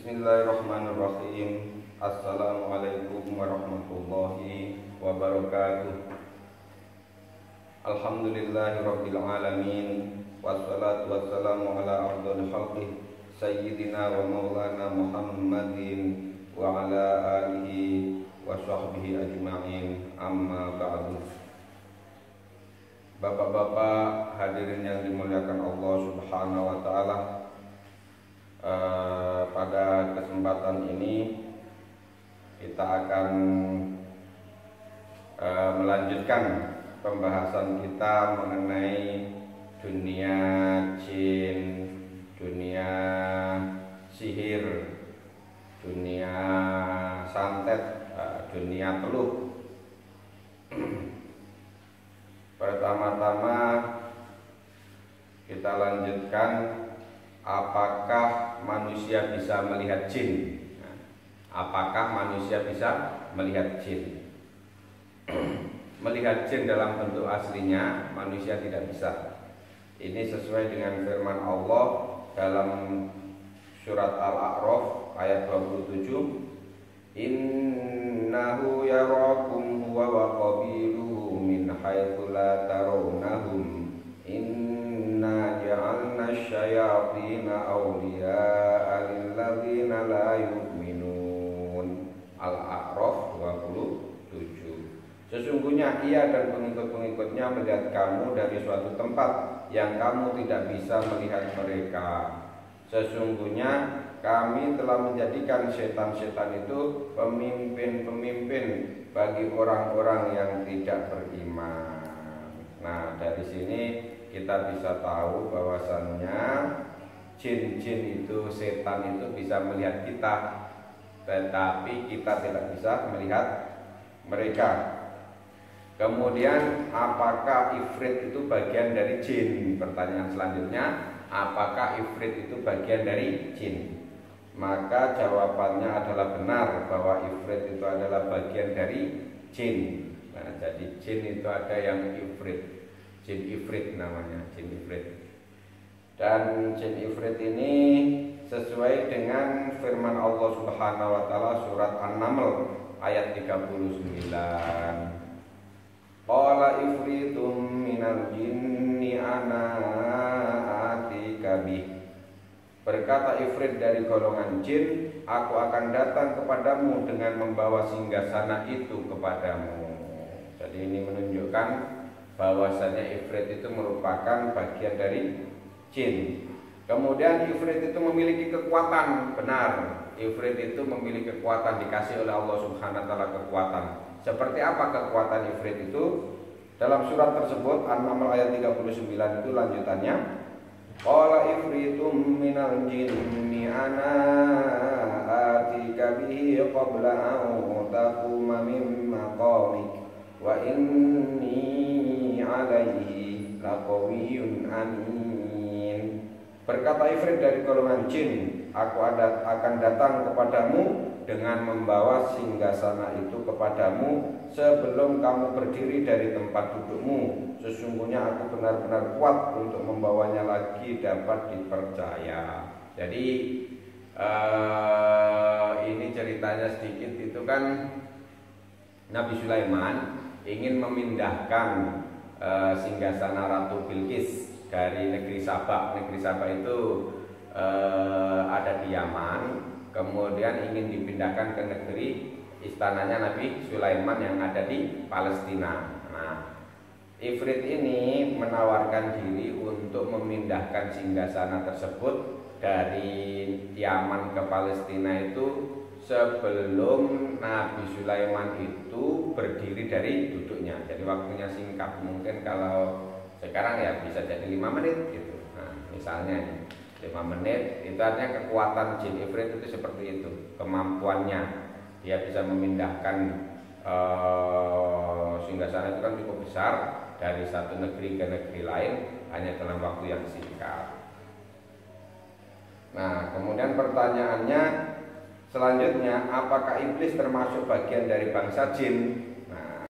Bismillahirrahmanirrahim. Assalamualaikum warahmatullahi wabarakatuh. Alhamdulillahirabbil alamin. Wassalatu wassalamu ala afdhalil khalqi sayyidina wa maulana Muhammadin wa ala alihi wa sahbihi ajma'in. Amma ba'du. Bapak-bapak hadirin yang dimuliakan Allah Subhanahu wa taala, pada kesempatan ini kita akan melanjutkan pembahasan kita mengenai dunia jin, dunia sihir, dunia santet, dunia teluh. Pertama-tama kita lanjutkan, apakah manusia bisa melihat jin? Apakah manusia bisa melihat jin? Melihat jin dalam bentuk aslinya manusia tidak bisa. Ini sesuai dengan firman Allah dalam surat Al-A'raf ayat 27. Innahu yarakum huwa wa qabiluhu min haitsu la tarawnahum. Inna ja'alna asyayatina awliya'a lilladzina la yu'minun. Al-A'raf 27. Sesungguhnya ia dan pengikut-pengikutnya melihat kamu dari suatu tempat yang kamu tidak bisa melihat mereka. Sesungguhnya kami telah menjadikan setan-setan itu pemimpin-pemimpin bagi orang-orang yang tidak beriman. Nah, dari sini kita bisa tahu bahwasannya jin-jin itu, setan itu bisa melihat kita, tetapi kita tidak bisa melihat mereka. Kemudian, apakah ifrit itu bagian dari jin? Pertanyaan selanjutnya, apakah ifrit itu bagian dari jin? Maka jawabannya adalah benar bahwa ifrit itu adalah bagian dari jin. Nah, jadi jin itu ada yang ifrit, jin ifrit namanya, jin ifrit. Dan jin ifrit ini sesuai dengan firman Allah Subhanahu wa taala surat An-Naml ayat 39. Qala ifritum minal jinni ana atika bih. Berkata ifrit dari golongan jin, aku akan datang kepadamu dengan membawa singgasana itu kepadamu. Jadi ini menunjukkan bahwasanya ifrit itu merupakan bagian dari jin. Kemudian ifrit itu memiliki kekuatan, benar. Ifrit itu memiliki kekuatan, dikasih oleh Allah Subhanahu wa taala kekuatan. Seperti apa kekuatan ifrit itu? Dalam surat tersebut An-Naml ayat 39 itu lanjutannya, qala ifritum minal jinni ana atika bihi qabla an taquma min maqamik wa inni alaihi laqawiyyun amin. Berkata ifrit dari golongan jin, aku akan datang kepadamu dengan membawa singgasana itu kepadamu sebelum kamu berdiri dari tempat dudukmu. Sesungguhnya aku benar-benar kuat untuk membawanya lagi dapat dipercaya. Jadi ini ceritanya sedikit, itu kan Nabi Sulaiman ingin memindahkan singgasana Ratu Bilqis dari negeri Sabak. Negeri Sabak itu ada di Yaman, kemudian ingin dipindahkan ke negeri istananya Nabi Sulaiman yang ada di Palestina. Nah, ifrit ini menawarkan diri untuk memindahkan singgasana tersebut dari Yaman ke Palestina itu sebelum Nabi Sulaiman itu berdiri dari duduknya. Jadi waktunya singkat, mungkin kalau sekarang ya bisa jadi 5 menit gitu. Nah, misalnya 5 menit, itu artinya kekuatan jin ifrit itu seperti itu, kemampuannya. Dia bisa memindahkan singgasana itu kan cukup besar dari satu negeri ke negeri lain hanya dalam waktu yang singkat. Nah, kemudian pertanyaannya selanjutnya, apakah iblis termasuk bagian dari bangsa jin?